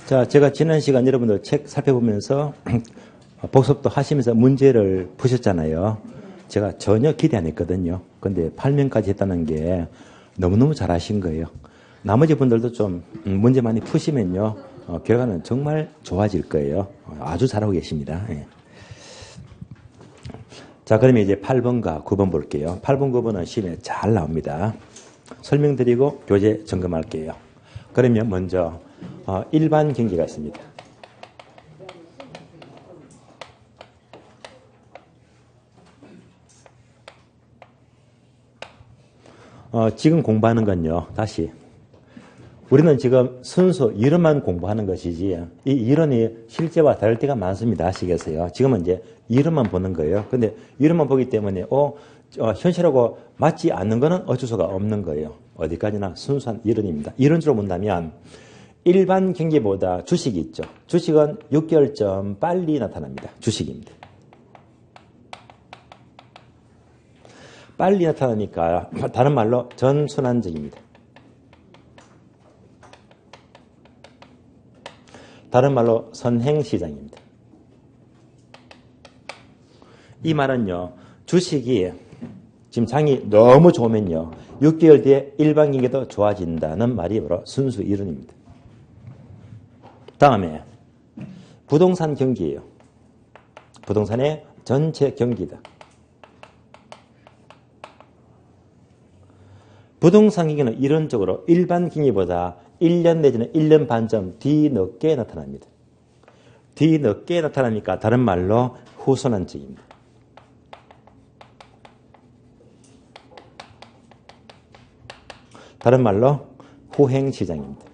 자, 제가 지난 시간 여러분들 책 살펴보면서 복습도 하시면서 문제를 푸셨잖아요. 제가 전혀 기대 안 했거든요. 근데 8명까지 했다는 게 너무너무 잘하신 거예요. 나머지 분들도 좀 문제 많이 푸시면요. 결과는 정말 좋아질 거예요. 아주 잘하고 계십니다. 예. 자, 그러면 이제 8번과 9번 볼게요. 8번, 9번은 시험에 잘 나옵니다. 설명드리고 교재 점검할게요. 그러면 먼저 일반 경기가 있습니다. 지금 공부하는 건요. 다시 우리는 지금 순수 이론만 공부하는 것이지 이 이론이 실제와 다를 때가 많습니다. 아시겠어요? 지금은 이제 이론만 보는 거예요. 근데 이론만 보기 때문에 현실하고 맞지 않는 거는 어쩔 수가 없는 거예요. 어디까지나 순수한 이론입니다. 이론적으로 본다면 일반 경기보다 주식이 있죠. 주식은 6개월쯤 빨리 나타납니다. 주식입니다. 빨리 나타나니까 다른 말로 전순환적입니다. 다른 말로 선행시장입니다. 이 말은요. 주식이 지금 장이 너무 좋으면요. 6개월 뒤에 일반 경기도 좋아진다는 말이 바로 순수 이론입니다. 다음에 부동산 경기예요. 부동산의 전체 경기다. 부동산 경기는 이론적으로 일반 경기보다 1년 내지는 1년 반쯤 뒤늦게 나타납니다. 뒤늦게 나타나니까 다른 말로 후순환적입니다. 다른 말로 후행시장입니다.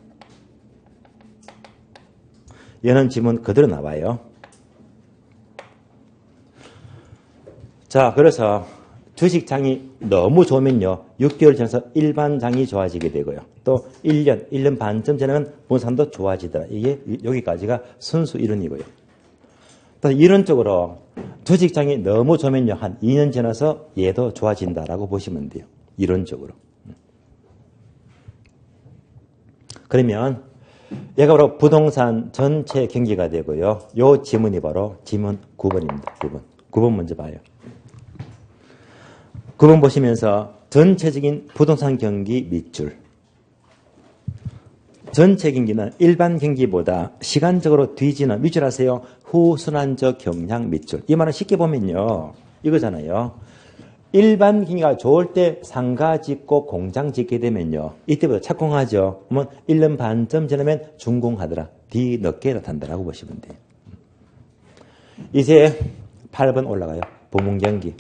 얘는 지문 그대로 나와요. 자, 그래서 주식장이 너무 좋으면요. 6개월 지나서 일반 장이 좋아지게 되고요. 또 1년 반쯤 지나면 부동산도 좋아지더라. 이게 여기까지가 순수 이론이고요. 또 이론적으로 주식장이 너무 좋으면요. 한 2년 지나서 얘도 좋아진다라고 보시면 돼요. 이론적으로. 그러면 얘가 바로 부동산 전체 경기가 되고요. 요 지문이 바로 지문 9번입니다. 9번 먼저 봐요. 9번 보시면서 전체적인 부동산 경기 밑줄. 전체 경기는 일반 경기보다 시간적으로 뒤지는 밑줄 아세요? 후순환적 경향 밑줄. 이 말은 쉽게 보면요. 이거잖아요. 일반 경기가 좋을 때 상가 짓고 공장 짓게 되면요. 이때부터 착공하죠. 그러면 1년 반쯤 지나면 준공하더라. 뒤늦게 나타난다라고 보시면 돼요. 이제 8번 올라가요. 부문경기.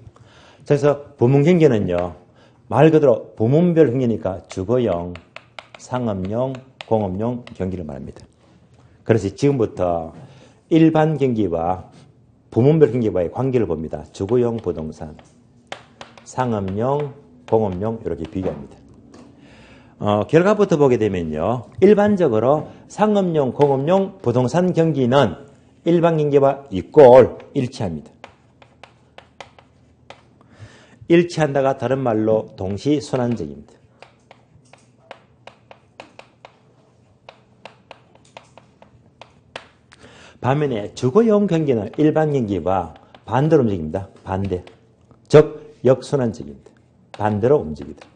그래서 부문경기는요. 말 그대로 부문별 경기니까 주거용, 상업용, 공업용 경기를 말합니다. 그래서 지금부터 일반 경기와 부문별 경기와의 관계를 봅니다. 주거용 부동산, 상업용, 공업용 이렇게 비교합니다. 결과부터 보게 되면요. 일반적으로 상업용, 공업용 부동산 경기는 일반 경기와 이꼴 일치합니다. 일치한다가 다른 말로 동시순환적입니다. 반면에 주거용 경기는 일반 경기와 반대로 움직입니다. 반대. 즉 역순환적입니다. 반대로 움직이다.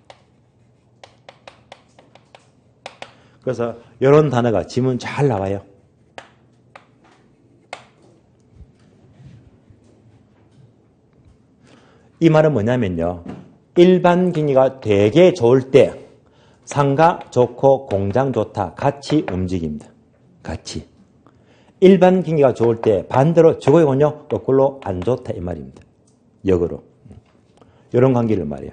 그래서 이런 단어가 지문 잘 나와요. 이 말은 뭐냐면요. 일반 경기가 되게 좋을 때 상가 좋고 공장 좋다. 같이 움직입니다. 같이. 일반 경기가 좋을 때 반대로 주거용은요. 거꾸로 안 좋다 이 말입니다. 역으로. 이런 관계를 말해요.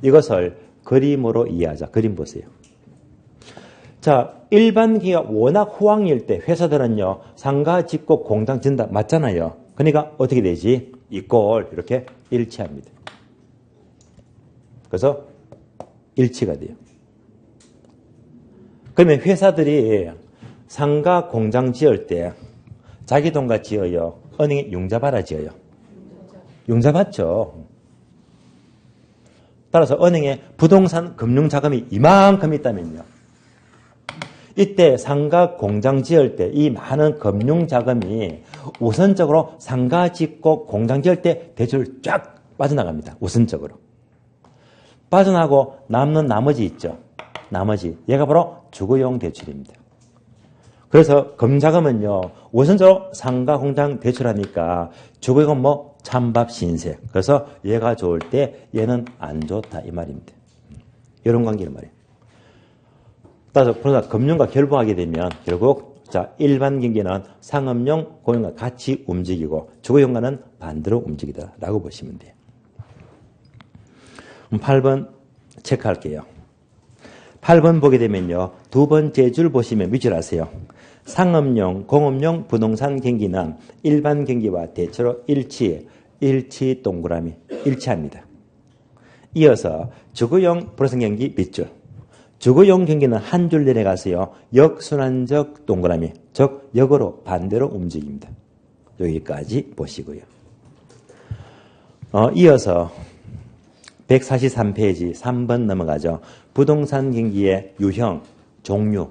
이것을 그림으로 이해하자. 그림 보세요. 자, 일반 경기가 워낙 호황일 때 회사들은요. 상가 짓고 공장 짓는다. 맞잖아요. 그러니까 어떻게 되지? 이꼴 이렇게 일치합니다. 그래서 일치가 돼요. 그러면 회사들이 상가 공장 지을 때 자기 돈과 지어요? 은행에 융자 받아 지어요? 융자 받죠. 따라서 은행에 부동산 금융자금이 이만큼 있다면요. 이때 상가 공장 지을 때 이 많은 금융 자금이 우선적으로 상가 짓고 공장 지을 때 대출 쫙 빠져나갑니다. 우선적으로. 빠져나가고 남는 나머지 있죠. 나머지. 얘가 바로 주거용 대출입니다. 그래서 금자금은요, 우선적으로 상가 공장 대출하니까 주거용은 뭐 찬밥 신세. 그래서 얘가 좋을 때 얘는 안 좋다 이 말입니다. 이런 관계란 말이에요. 따라서 그러나 금융과 결부하게 되면 결국 자 일반 경기는 상업용 고용과 같이 움직이고 주거용과는 반대로 움직이다라고 보시면 돼요. 8번 체크할게요. 8번 보게 되면요. 두 번째 줄 보시면 밑줄 아세요. 상업용, 공업용 부동산 경기는 일반 경기와 대체로 일치 동그라미, 일치합니다. 이어서 주거용 부동산 경기 밑줄. 주거용 경기는 한 줄 내려가서요. 역순환적 동그라미, 즉 역으로 반대로 움직입니다. 여기까지 보시고요. 이어서 143페이지 3번 넘어가죠. 부동산 경기의 유형, 종류.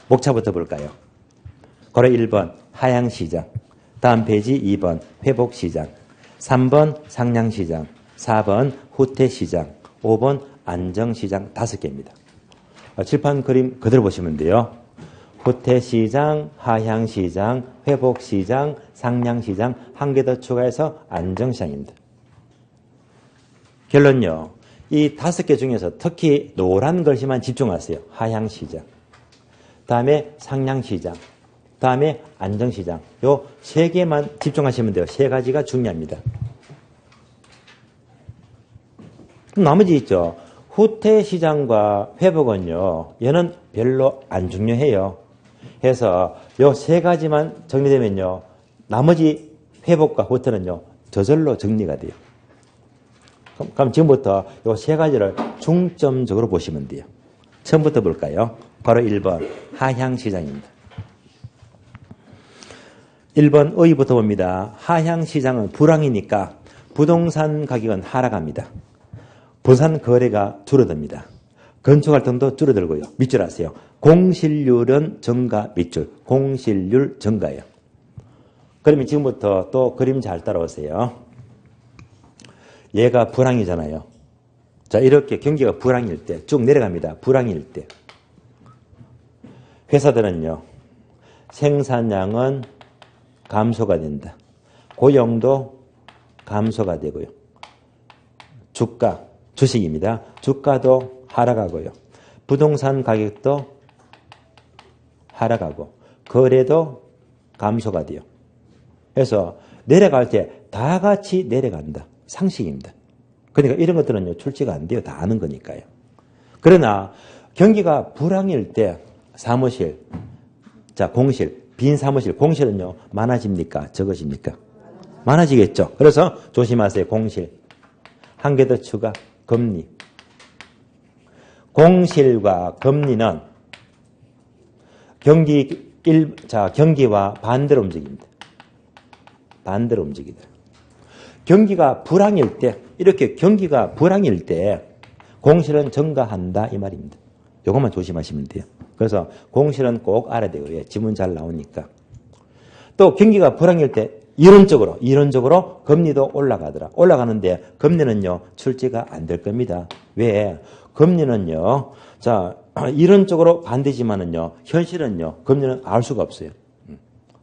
목차부터 볼까요? 고려 1번 하향시장, 다음 페이지 2번 회복시장, 3번 상향시장, 4번 후퇴시장, 5번 안정시장 5개입니다. 칠판 그림 그대로 보시면 돼요. 후퇴시장, 하향시장, 회복시장, 상향시장 한 개 더 추가해서 안정시장입니다. 결론요. 이 5개 중에서 특히 노란 글씨만 집중하세요. 하향시장, 다음에 상향시장, 다음에 안정시장. 요 3개만 집중하시면 돼요. 3가지가 중요합니다. 나머지 있죠. 후퇴시장과 회복은요. 얘는 별로 안 중요해요. 해서 요 3가지만 정리되면요. 나머지 회복과 후퇴는요. 저절로 정리가 돼요. 그럼 지금부터 요 3가지를 중점적으로 보시면 돼요. 처음부터 볼까요? 바로 1번 하향시장입니다. 1번 의의부터 봅니다. 하향시장은 불황이니까 부동산 가격은 하락합니다. 부산 거래가 줄어듭니다. 건축활동도 줄어들고요. 밑줄 아세요. 공실률은 증가 밑줄. 공실률 증가예요. 그러면 지금부터 또 그림 잘 따라오세요. 얘가 불황이잖아요. 자, 이렇게 경기가 불황일 때 쭉 내려갑니다. 불황일 때. 회사들은요. 생산량은 감소가 된다. 고용도 감소가 되고요. 주식입니다. 주가도 하락하고요. 부동산 가격도 하락하고 거래도 감소가 돼요. 그래서 내려갈 때 다 같이 내려간다. 상식입니다. 그러니까 이런 것들은 출제가 안 돼요. 다 아는 거니까요. 그러나 경기가 불황일 때 사무실, 자 공실, 빈 사무실, 공실은요 많아집니까? 적어집니까? 많아지겠죠. 그래서 조심하세요. 공실. 한 개 더 추가. 금리. 공실과 금리는 경기와 반대로 움직입니다. 반대로 움직이다. 경기가 불황일 때, 이렇게 경기가 불황일 때 공실은 증가한다 이 말입니다. 이것만 조심하시면 돼요. 그래서 공실은 꼭 알아야 되고요. 지문 잘 나오니까. 또 경기가 불황일 때 이론적으로 금리도 올라가더라. 올라가는데 금리는요 출제가 안 될 겁니다. 왜? 금리는요, 자 이론적으로 반대지만은요 현실은요 금리는 알 수가 없어요.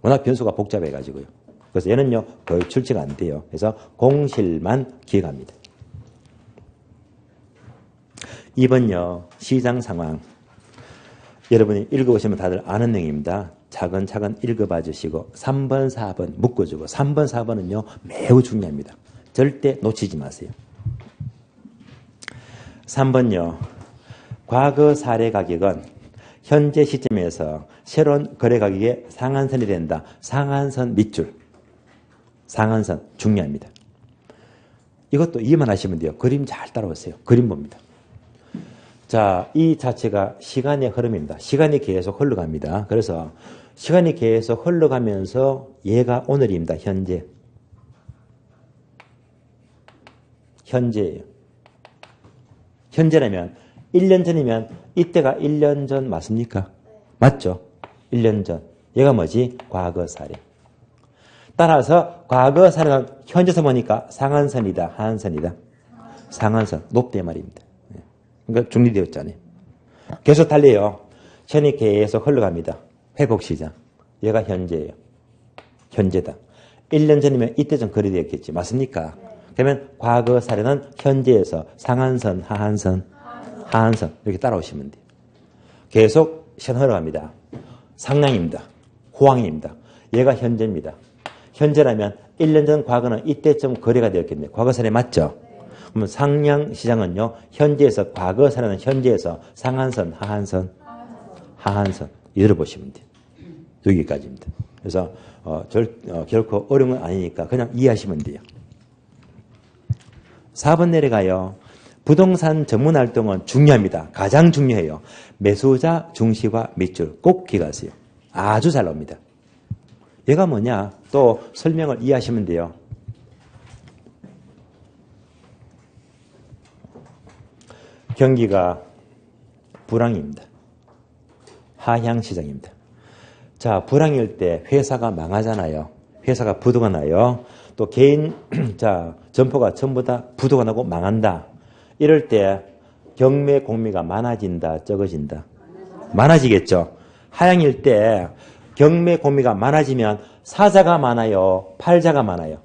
워낙 변수가 복잡해가지고요. 그래서 얘는요 거의 출제가 안 돼요. 그래서 공실만 기억합니다. 2번요 시장 상황. 여러분이 읽어보시면 다들 아는 내용입니다. 차근차근 읽어봐 주시고 3번, 4번 묶어주고 3번, 4번은요 매우 중요합니다. 절대 놓치지 마세요. 3번요. 과거 사례 가격은 현재 시점에서 새로운 거래 가격의 상한선이 된다. 상한선 밑줄. 상한선 중요합니다. 이것도 이해만 하시면 돼요. 그림 잘 따라오세요. 그림 봅니다. 자, 이 자체가 시간의 흐름입니다. 시간이 계속 흘러갑니다. 그래서 시간이 계속 흘러가면서 얘가 오늘입니다. 현재예요. 현재라면 1년 전이면 이때가 1년 전 맞습니까? 맞죠? 1년 전. 얘가 뭐지? 과거 사례. 따라서 과거 사례는 현재에서 보니까 상한선이다, 하한선이다. 상한선, 높대 말입니다. 그러니까 중리되었잖아요. 계속 달려요. 시간이 계속 흘러갑니다. 회복시장. 얘가 현재예요. 현재다. 1년 전이면 이때쯤 거래되었겠지. 맞습니까? 그러면 과거 사례는 현재에서 상한선, 하한선, 하한선 이렇게 따라오시면 돼요. 계속 시간 흘러갑니다. 상량입니다. 호황입니다. 얘가 현재입니다. 현재라면 1년 전 과거는 이때쯤 거래가 되었겠네요. 과거 사례 맞죠? 그러면 상량 시장은요. 현재에서 과거 사례는 현재에서 상한선, 하한선, 하한선 이대로 보시면 돼요. 여기까지입니다. 그래서 결코 어려운 건 아니니까 그냥 이해하시면 돼요. 4번 내려가요. 부동산 전문 활동은 중요합니다. 가장 중요해요. 매수자 중시와 밑줄 꼭 기억하세요. 아주 잘 나옵니다. 얘가 뭐냐? 또 설명을 이해하시면 돼요. 경기가 불황입니다. 하향시장입니다. 자, 불황일 때 회사가 망하잖아요. 회사가 부도가 나요. 또 개인 점포가 전부 다 부도가 나고 망한다. 이럴 때 경매 공매가 많아진다, 적어진다. 많아지겠죠. 하향일 때 경매 공매가 많아지면 사자가 많아요, 팔자가 많아요.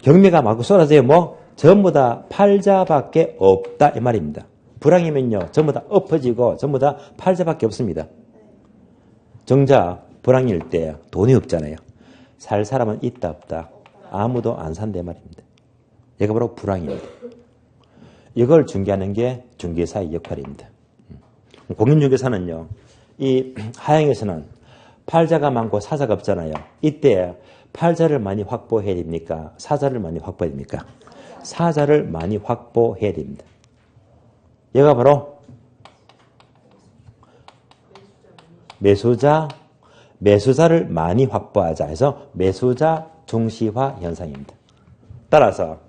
경매가 막 쏟아져요. 뭐 전부 다 팔자밖에 없다 이 말입니다. 불황이면요 전부 다 엎어지고 전부 다 팔자밖에 없습니다. 정작 불황일 때 돈이 없잖아요. 살 사람은 있다 없다. 아무도 안 산다 말입니다. 얘가 바로 불황입니다. 이걸 중개하는 게 중개사의 역할입니다. 공인중개사는요. 이 하향에서는 팔자가 많고 사자가 없잖아요. 이때 팔자를 많이 확보해야 됩니까? 사자를 많이 확보해야 됩니까? 사자를 많이 확보해야 됩니다. 얘가 바로 매수자를 많이 확보하자 해서 매수자 중시화 현상입니다. 따라서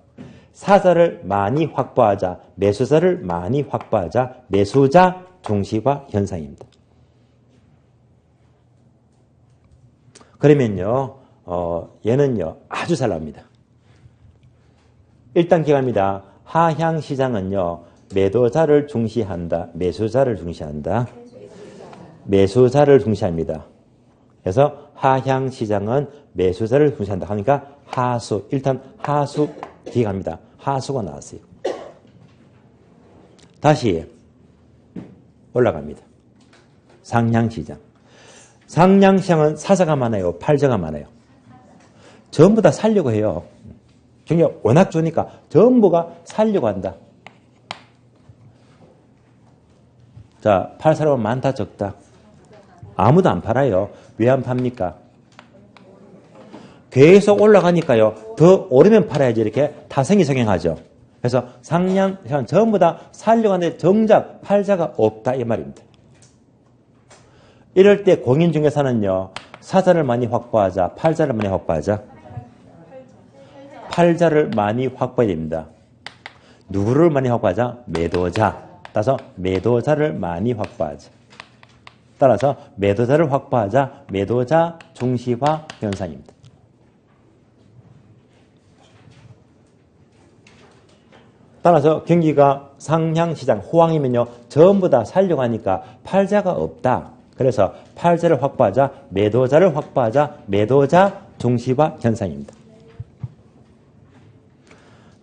사자를 많이 확보하자, 매수자를 많이 확보하자, 매수자 중시화 현상입니다. 그러면요, 얘는요, 아주 잘 나옵니다. 일단 기억합니다. 하향 시장은요, 매도자를 중시한다, 매수자를 중시한다, 매수자를 중시합니다. 그래서 하향 시장은 매수자를 중시한다 하니까 하수, 일단 하수 기억합니다. 하수가 나왔어요. 다시 올라갑니다. 상향시장. 상향시장은 사자가 많아요, 팔자가 많아요. 전부 다 살려고 해요. 경기가 워낙 좋으니까 전부가 살려고 한다. 자, 팔 사람은 많다, 적다? 아무도 안 팔아요. 왜 안 팝니까? 계속 올라가니까요. 더 오르면 팔아야지 이렇게 타성이 성행하죠. 그래서 상향시장은 전부 다 살려고 하는데 정작 팔자가 없다 이 말입니다. 이럴 때 공인중개사는요. 사자를 많이 확보하자, 팔자를 많이 확보하자. 팔자를 많이 확보해야 됩니다. 누구를 많이 확보하자? 매도자. 따라서 매도자를 많이 확보하자. 따라서 매도자를 확보하자. 매도자 중시화 현상입니다. 따라서 경기가 상향시장, 호황이면요. 전부 다 살려고 하니까 팔자가 없다. 그래서 팔자를 확보하자. 매도자를 확보하자. 매도자 중시화 현상입니다.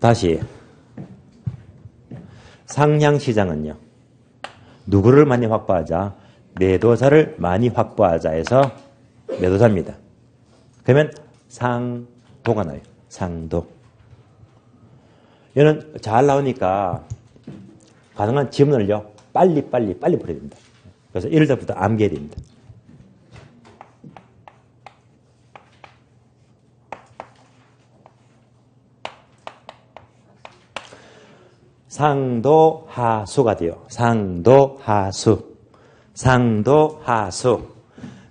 다시 상향시장은요. 누구를 많이 확보하자? 매도자를 많이 확보하자 해서 매도자입니다. 그러면 상도가 나요. 상도. 얘는 잘 나오니까 가능한 지문을요. 빨리 풀어야 됩니다. 그래서 1절부터 암기해야 됩니다. 상도하수가 돼요. 상도하수.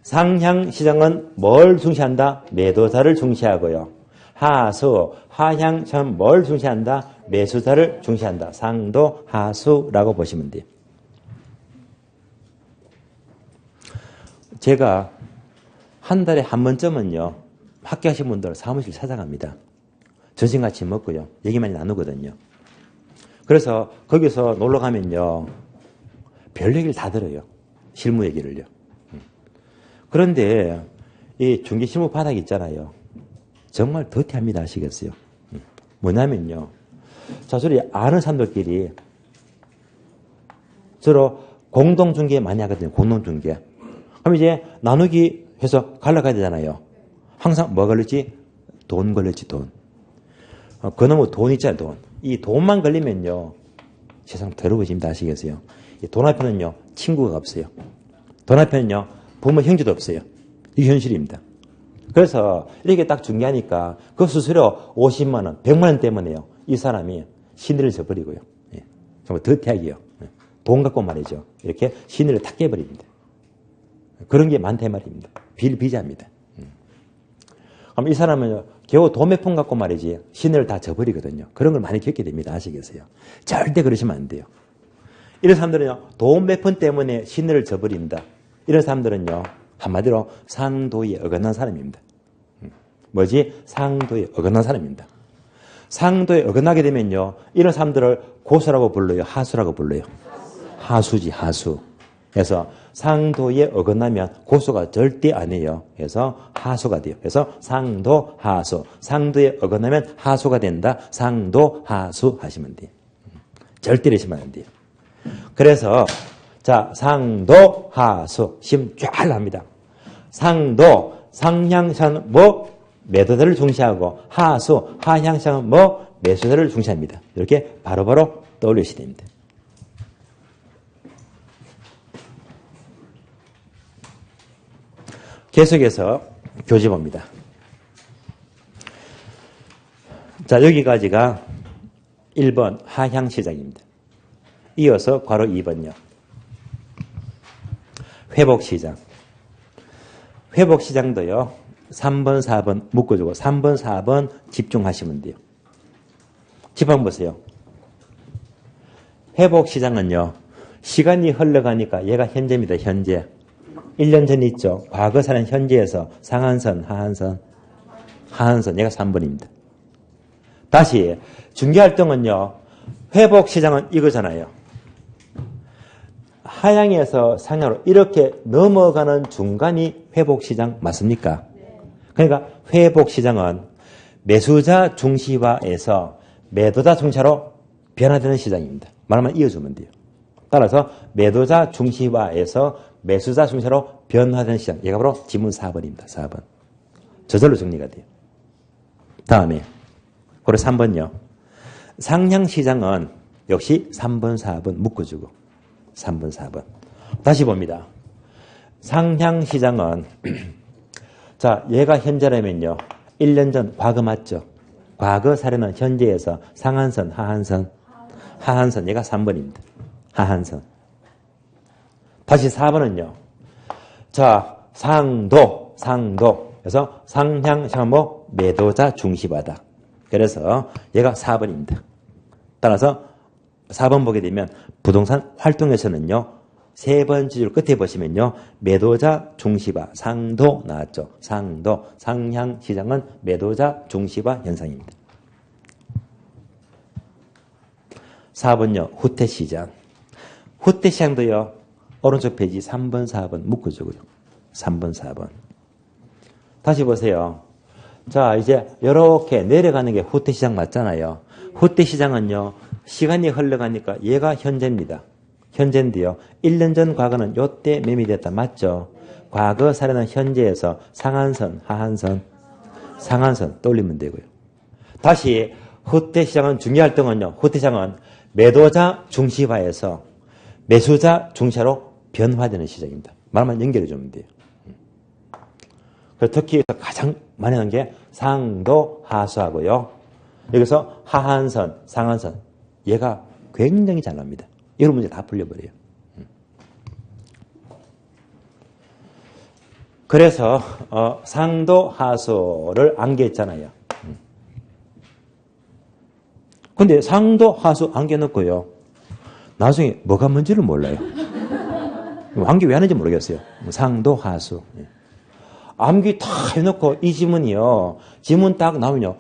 상향시장은 뭘 중시한다? 매도자를 중시하고요. 하향시장은 뭘 중시한다? 매수자를 중시한다. 상도하수라고 보시면 돼요. 제가 한 달에 한 번쯤은요, 학교 하신 분들 사무실 찾아갑니다. 점심 같이 먹고요. 얘기 많이 나누거든요. 그래서 거기서 놀러 가면요, 별 얘기를 다 들어요. 실무 얘기를요. 그런데 이 중개실무 바닥 있잖아요. 정말 더티합니다. 아시겠어요? 뭐냐면요. 자, 저리 아는 사람들끼리 서로 공동중개 많이 하거든요. 공동중개. 그럼 이제 나누기 해서 갈라가야 되잖아요. 항상 뭐 걸렸지? 돈 걸렸지, 돈. 그놈의 돈 있잖아요, 돈. 이 돈만 걸리면요. 세상 더러워집니다. 아시겠어요? 돈 앞에는요, 친구가 없어요. 돈 앞에는요, 부모 형제도 없어요. 이게 현실입니다. 그래서 이렇게 딱 중개하니까 그 수수료 50만 원, 100만 원 때문에요. 이 사람이 신의를 져버리고요. 예. 정말 더티하게요. 예. 돈 갖고 말이죠. 이렇게 신의를 탁 깨버립니다. 그런 게 많다 말입니다. 비일비재합니다. 그럼 이 사람은 겨우 돈 몇 푼 갖고 말이지 신의를 다 져버리거든요. 그런 걸 많이 겪게 됩니다. 아시겠어요? 절대 그러시면 안 돼요. 이런 사람들은요. 돈 몇 푼 때문에 신의를 져버린다. 이런 사람들은요. 한마디로 상도에 어긋난 사람입니다. 뭐지? 상도에 어긋난 사람입니다. 상도에 어긋나게 되면요. 이런 사람들을 고수라고 불러요? 하수라고 불러요? 하수지, 하수. 그래서 상도에 어긋나면 고수가 절대 아니에요. 그래서 하수가 돼요. 그래서 상도, 하수. 상도에 어긋나면 하수가 된다. 상도, 하수 하시면 돼요. 절대 이러시면 안 돼요. 그래서 자, 상도, 하수. 심 쫙 납니다. 상도, 상향상은 뭐? 매도자를 중시하고 하수, 하향상은 뭐? 매수자를 중시합니다. 이렇게 바로바로 떠올리셔야 됩니다. 계속해서 교재 봅니다. 자, 여기까지가 1번 하향시장입니다. 이어서 괄호 2번요. 회복시장. 회복시장도요. 3번, 4번 묶어주고 3번, 4번 집중하시면 돼요. 집합 보세요. 회복시장은요. 시간이 흘러가니까 얘가 현재입니다. 현재. 1년 전 있죠. 과거사는 현재에서 상한선, 하한선. 하한선. 얘가 3번입니다. 다시 중개활동은요. 회복시장은 이거잖아요. 하향에서 상향으로 이렇게 넘어가는 중간이 회복시장 맞습니까? 그러니까 회복시장은 매수자 중시화에서 매도자 중시화로 변화되는 시장입니다. 말만 이어주면 돼요. 따라서 매도자 중시화에서 매수자 중시화로 변화되는 시장. 얘가 바로 지문 4번입니다. 4번. 저절로 정리가 돼요. 다음에 고려 3번요. 상향시장은 역시 3번, 4번 묶어주고 3번, 4번. 다시 봅니다. 상향시장은 자, 얘가 현재라면요. 1년 전 과거 맞죠? 과거 사례는 현재에서 상한선, 하한선. 하한선, 얘가 3번입니다. 하한선. 다시 4번은요. 자, 상도. 그래서 상향시장은 뭐? 매도자 중시바다. 그래서 얘가 4번입니다. 따라서 4번 보게 되면 부동산 활동에서는요. 세 번째 줄 끝에 보시면요. 매도자 중시화 상도 나왔죠. 상도. 상향시장은 매도자 중시화 현상입니다. 4번요. 후퇴시장. 후퇴시장도요. 오른쪽 페이지 3번, 4번 묶어주고요. 3번, 4번. 다시 보세요. 자, 이제 이렇게 내려가는 게 후퇴시장 맞잖아요. 후퇴시장은요. 시간이 흘러가니까 얘가 현재입니다. 현재인데요. 1년 전 과거는 요때 매매됐다. 맞죠? 과거 사례는 현재에서 상한선, 하한선, 상한선 떠올리면 되고요. 다시 후퇴시장은 중개활동은요. 후퇴시장은 매도자 중시화에서 매수자 중시화로 변화되는 시장입니다. 말만 연결해 주면 돼요. 특히 가장 많이 하는 게 상도, 하수하고요. 여기서 하한선, 상한선. 얘가 굉장히 잘 납니다. 이런 문제 다 풀려버려요. 그래서 상도, 하수를 안겨있잖아요. 근데 상도, 하수 안겨놓고요. 나중에 뭐가 뭔지를 몰라요. 암기 왜 하는지 모르겠어요. 상도, 하수. 암기 다 해놓고 이 지문이요. 지문 딱 나오면요.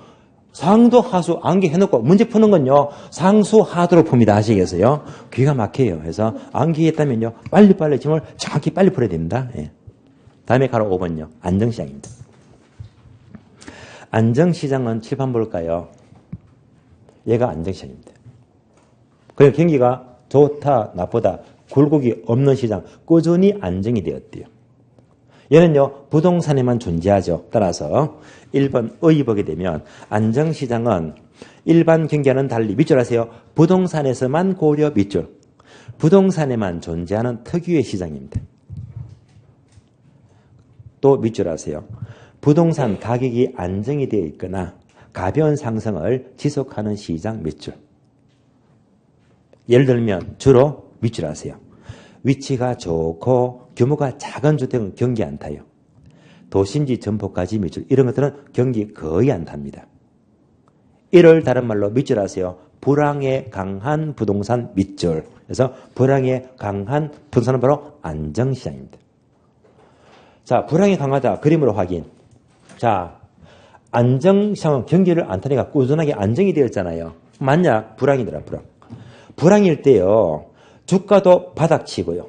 상도, 하수, 암기 해놓고 문제 푸는 건요. 상수, 하도로 풉니다. 아시겠어요? 귀가 막혀요. 그래서 암기했다면요. 빨리빨리 지문을 정확히 빨리 풀어야 됩니다. 예. 다음에 가로 5번요. 안정시장입니다. 안정시장은 칠판 볼까요? 얘가 안정시장입니다. 그래서 경기가 좋다, 나쁘다, 굴곡이 없는 시장, 꾸준히 안정이 되었대요. 얘는요, 부동산에만 존재하죠. 따라서 1번 의 보게 되면 안정시장은 일반 경기와는 달리 밑줄 하세요. 부동산에서만 고려 밑줄. 부동산에만 존재하는 특유의 시장입니다. 또 밑줄 하세요. 부동산 가격이 안정이 되어 있거나 가벼운 상승을 지속하는 시장 밑줄. 예를 들면 주로 밑줄 하세요. 위치가 좋고 규모가 작은 주택은 경기 안 타요. 도심지 점포까지 밑줄 이런 것들은 경기 거의 안 탑니다. 이를 다른 말로 밑줄 하세요. 불황에 강한 부동산 밑줄. 그래서 불황에 강한 부동산은 바로 안정시장입니다. 자, 불황이 강하다. 그림으로 확인. 자, 안정시장은 경기를 안 타니까 꾸준하게 안정이 되었잖아요. 만약 불황이더라, 불황. 불황일 때요. 주가도 바닥치고요.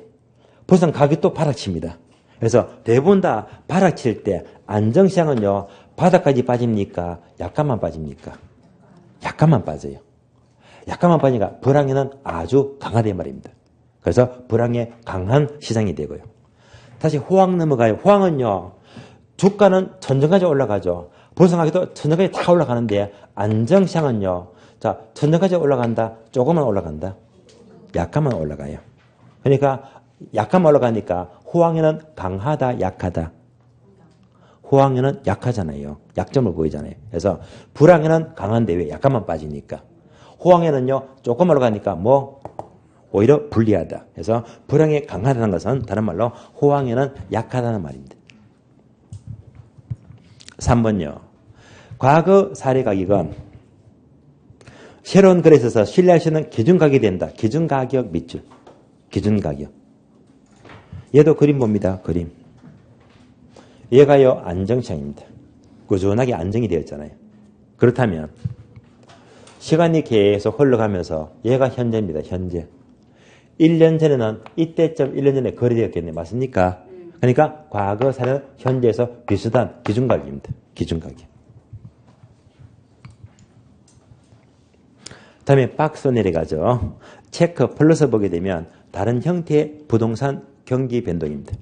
부동산 가격도 바닥칩니다. 그래서 대부분 다 바닥칠 때 안정시장은요. 바닥까지 빠집니까? 약간만 빠집니까? 약간만 빠져요. 약간만 빠지니까 불황에는 아주 강하단 말입니다. 그래서 불황에 강한 시장이 되고요. 다시 호황 넘어가요. 호황은요. 주가는 천정까지 올라가죠. 부동산 가격도 천정까지 다 올라가는데 안정시장은요. 자, 천정까지 올라간다. 조금만 올라간다. 약간만 올라가요. 그러니까 약간만 올라가니까 호황에는 강하다, 약하다. 호황에는 약하잖아요. 약점을 보이잖아요. 그래서 불황에는 강한데 왜 약간만 빠지니까. 호황에는요. 조금 올라가니까 뭐 오히려 불리하다. 그래서 불황에 강하다는 것은 다른 말로 호황에는 약하다는 말입니다. 3번요. 과거 사례 가격은 새로운 거래에 있어서 신뢰할 수 있는 기준가격이 된다. 기준가격 밑줄. 기준가격. 얘도 그림 봅니다. 그림. 얘가요. 안정시장입니다. 꾸준하게 안정이 되었잖아요. 그렇다면 시간이 계속 흘러가면서 얘가 현재입니다. 현재. 1년 전에는 이때쯤 1년 전에 거래되었겠네. 맞습니까? 그러니까 과거 사례는 현재에서 비슷한 기준가격입니다. 기준가격. 다음에 박스 내려가죠. 체크 플러스 보게 되면 다른 형태의 부동산 경기 변동입니다.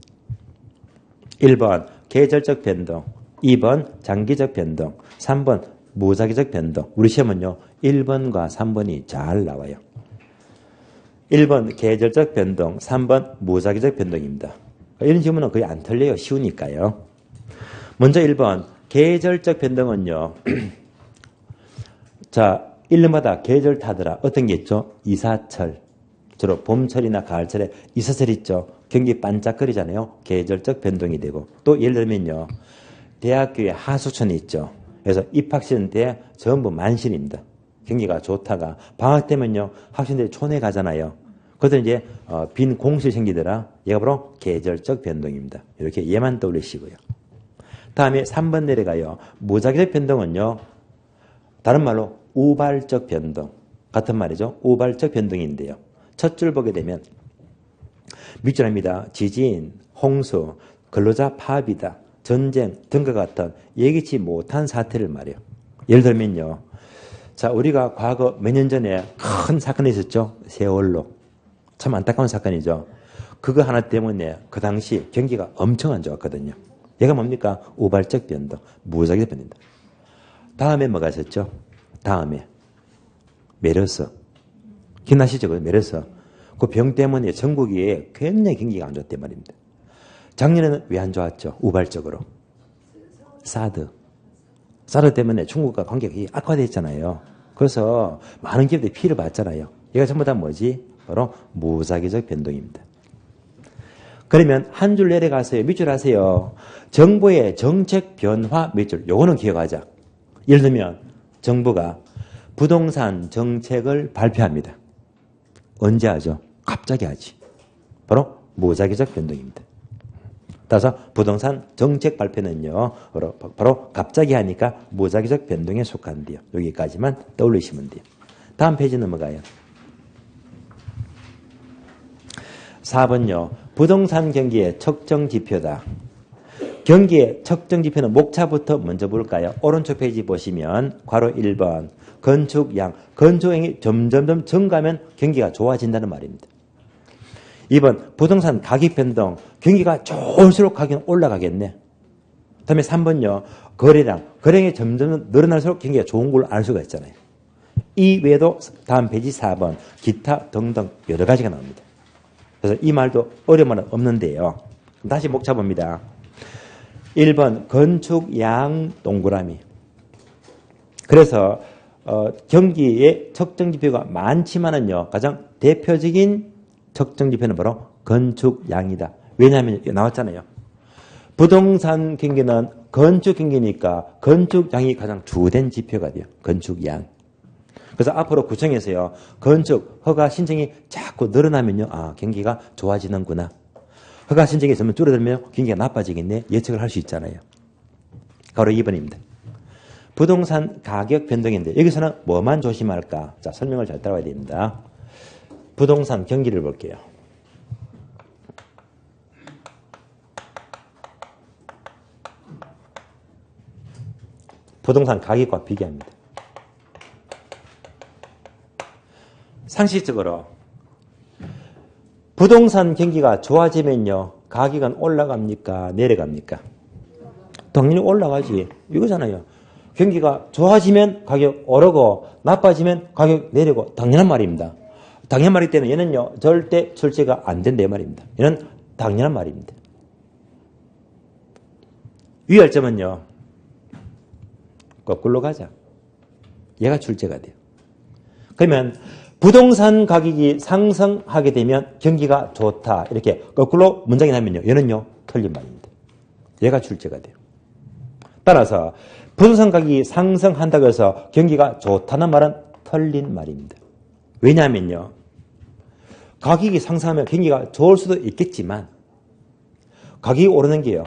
1번 계절적 변동, 2번 장기적 변동, 3번 무작위적 변동. 우리 시험은요. 1번과 3번이 잘 나와요. 1번 계절적 변동, 3번 무작위적 변동입니다. 이런 질문은 거의 안 틀려요. 쉬우니까요. 먼저 1번 계절적 변동은요. 자, 1년마다 계절 타더라. 어떤 게 있죠? 이사철. 주로 봄철이나 가을철에 이사철 있죠. 경기 반짝거리잖아요. 계절적 변동이 되고. 또 예를 들면요. 대학교에 하수천이 있죠. 그래서 입학시즌 때 전부 만신입니다. 경기가 좋다가 방학 때면요. 학생들이 촌에 가잖아요. 그것은 이제 빈 공실 생기더라. 얘가 바로 계절적 변동입니다. 이렇게 얘만 떠올리시고요. 다음에 3번 내려가요. 무작위적 변동은요. 다른 말로 우발적 변동. 같은 말이죠. 우발적 변동인데요. 첫 줄 보게 되면 밑줄합니다. 지진, 홍수, 근로자 파업이다. 전쟁 등과 같은 예기치 못한 사태를 말해요. 예를 들면요. 자, 우리가 과거 몇 년 전에 큰 사건이 있었죠. 세월호. 참 안타까운 사건이죠. 그거 하나 때문에 그 당시 경기가 엄청 안 좋았거든요. 얘가 뭡니까? 우발적 변동, 무작위적 변동입니다. 다음에 뭐가 있었죠? 다음에 메르스. 기억나시죠? 메르스. 그 병 때문에 전국이 굉장히 경기가 안 좋았단 말입니다. 작년에는 왜 안 좋았죠? 우발적으로. 사드. 사드 때문에 중국과 관계가 악화됐잖아요. 그래서 많은 기업들이 피해를 봤잖아요. 얘가 전부 다 뭐지? 바로 무작위적 변동입니다. 그러면 한 줄 내려가세요. 밑줄 하세요. 정부의 정책 변화 밑줄. 요거는 기억하자. 예를 들면 정부가 부동산 정책을 발표합니다. 언제 하죠? 갑자기 하지. 바로 무작위적 변동입니다. 따라서 부동산 정책 발표는요, 바로 갑자기 하니까 무작위적 변동에 속한대요. 여기까지만 떠올리시면 돼요. 다음 페이지 넘어가요. 4번요. 부동산 경기의 척정 지표다. 경기의 척정 지표는 목차부터 먼저 볼까요? 오른쪽 페이지 보시면 괄호 1번 건축량, 건축량이 점점점 증가하면 경기가 좋아진다는 말입니다. 2번 부동산 가격 변동, 경기가 좋을수록 가격은 올라가겠네. 다음에 3번요. 거래량, 거래량이 점점 늘어날수록 경기가 좋은 걸 알 수가 있잖아요. 이 외에도 다음 페이지 4번 기타 등등 여러 가지가 나옵니다. 그래서 이 말도 어려운 말은 없는데요. 다시 목차 봅니다. 1번 건축량 동그라미. 그래서 경기의 척정지표가 많지만은요, 가장 대표적인 척정지표는 바로 건축량이다. 왜냐하면 나왔잖아요. 부동산 경기는 건축 경기니까 건축량이 가장 주된 지표가 돼요. 건축량. 그래서 앞으로 구청에서요, 건축 허가 신청이 자꾸 늘어나면요, 아, 경기가 좋아지는구나. 허가 신청이 있으면 줄어들면 경기가 나빠지겠네. 예측을 할 수 있잖아요. 바로 2번입니다. 부동산 가격 변동인데 여기서는 뭐만 조심할까? 자, 설명을 잘 따라와야 됩니다. 부동산 경기를 볼게요. 부동산 가격과 비교합니다. 상식적으로 부동산 경기가 좋아지면요, 가격은 올라갑니까? 내려갑니까? 당연히 올라가지. 이거잖아요. 경기가 좋아지면 가격 오르고 나빠지면 가격 내리고 당연한 말입니다. 당연한 말이기 때문에 얘는요, 절대 출제가 안 된다 말입니다. 얘는 당연한 말입니다. 유의할 점은요, 거꾸로 가자. 얘가 출제가 돼요. 그러면 부동산 가격이 상승하게 되면 경기가 좋다. 이렇게 거꾸로 문장이 나면요, 얘는요, 틀린 말입니다. 얘가 출제가 돼요. 따라서 부동산 가격이 상승한다고 해서 경기가 좋다는 말은 틀린 말입니다. 왜냐하면요, 가격이 상승하면 경기가 좋을 수도 있겠지만 가격이 오르는 게요,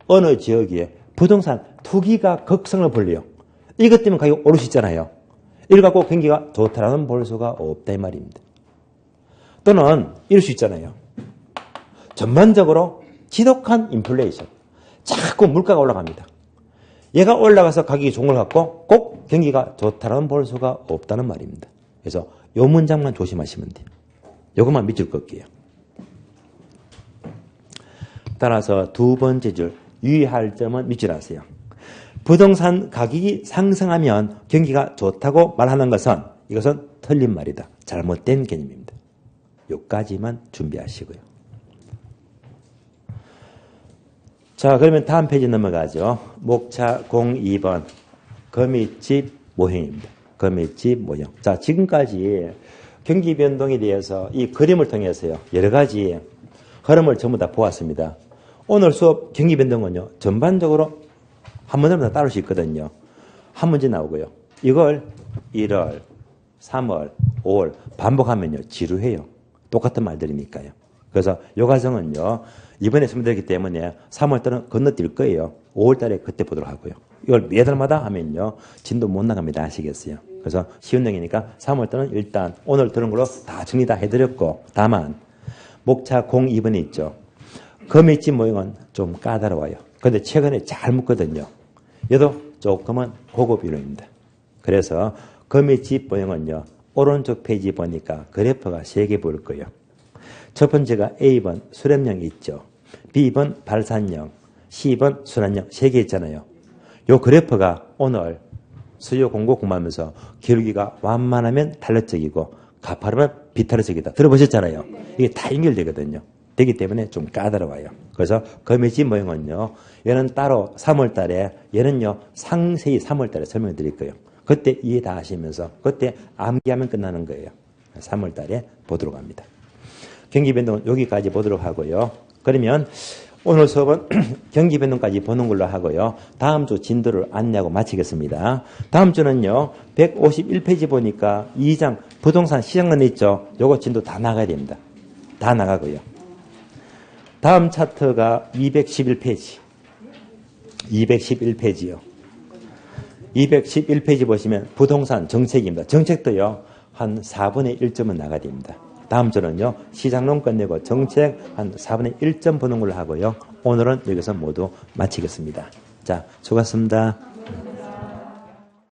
어느 지역에 부동산 투기가 극성을 벌려요. 이것 때문에 가격이 오를 수 있잖아요. 이걸 갖고 경기가 좋다라는 볼 수가 없다 이 말입니다. 또는 이럴 수 있잖아요. 전반적으로 지독한 인플레이션, 자꾸 물가가 올라갑니다. 얘가 올라가서 가격이 좋은 걸 갖고 꼭 경기가 좋다라는 볼 수가 없다는 말입니다. 그래서 이 문장만 조심하시면 돼요. 이것만 밑줄 끌게요. 따라서 두 번째 줄 유의할 점은 밑줄 하세요. 부동산 가격이 상승하면 경기가 좋다고 말하는 것은 이것은 틀린 말이다. 잘못된 개념입니다. 여기까지만 준비하시고요. 자, 그러면 다음 페이지 넘어가죠. 목차 02번 거미집 모형입니다. 거미집 모형. 자, 지금까지 경기 변동에 대해서 이 그림을 통해서요, 여러 가지 흐름을 전부 다 보았습니다. 오늘 수업 경기 변동은요, 전반적으로 한 문제만 다 따를 수 있거든요. 한 문제 나오고요. 이걸 1월, 3월, 5월 반복하면요, 지루해요. 똑같은 말들이니까요. 그래서 이 과정은요, 이번에 설명드렸기 때문에 3월 달은 건너뛸 거예요. 5월 달에 그때 보도록 하고요. 이걸 매달마다 하면요, 진도 못 나갑니다. 아시겠어요? 그래서 쉬운 내용이니까 3월 달은 일단 오늘 들은 걸로 다 정리 다 해드렸고, 다만 목차 02번이 있죠. 거미집 모형은 좀 까다로워요. 그런데 최근에 잘 묻거든요. 얘도 조금은 고급 이론입니다. 그래서 거미집 모형은요, 오른쪽 페이지 보니까 그래프가 3개 보일 거예요. 첫 번째가 A번 수렴형 있죠. B번 발산형, C번 순환형 3개 있잖아요. 요 그래프가 오늘 수요 공고 공부하면서 기울기가 완만하면 탄력적이고 가파르면 비탄력적이다. 들어보셨잖아요. 이게 다 연결되거든요. 되기 때문에 좀 까다로워요. 그래서 거미집 모형은요, 얘는 따로 3월 달에, 얘는요, 상세히 3월 달에 설명해 드릴 거예요. 그때 이해 다 하시면서, 그때 암기하면 끝나는 거예요. 3월 달에 보도록 합니다. 경기 변동은 여기까지 보도록 하고요. 그러면 오늘 수업은 경기 변동까지 보는 걸로 하고요. 다음 주 진도를 안내하고 마치겠습니다. 다음 주는요, 151페이지 보니까 2장 부동산 시장론 있죠. 요거 진도 다 나가야 됩니다. 다 나가고요. 다음 차트가 211페이지. 211페이지요. 211페이지 보시면 부동산 정책입니다. 정책도요, 한 4분의 1점은 나가야 됩니다. 다음 주는요, 시장론 끝내고 정책 한 4분의 1점 보는 걸로 하고요. 오늘은 여기서 모두 마치겠습니다. 자, 수고하셨습니다.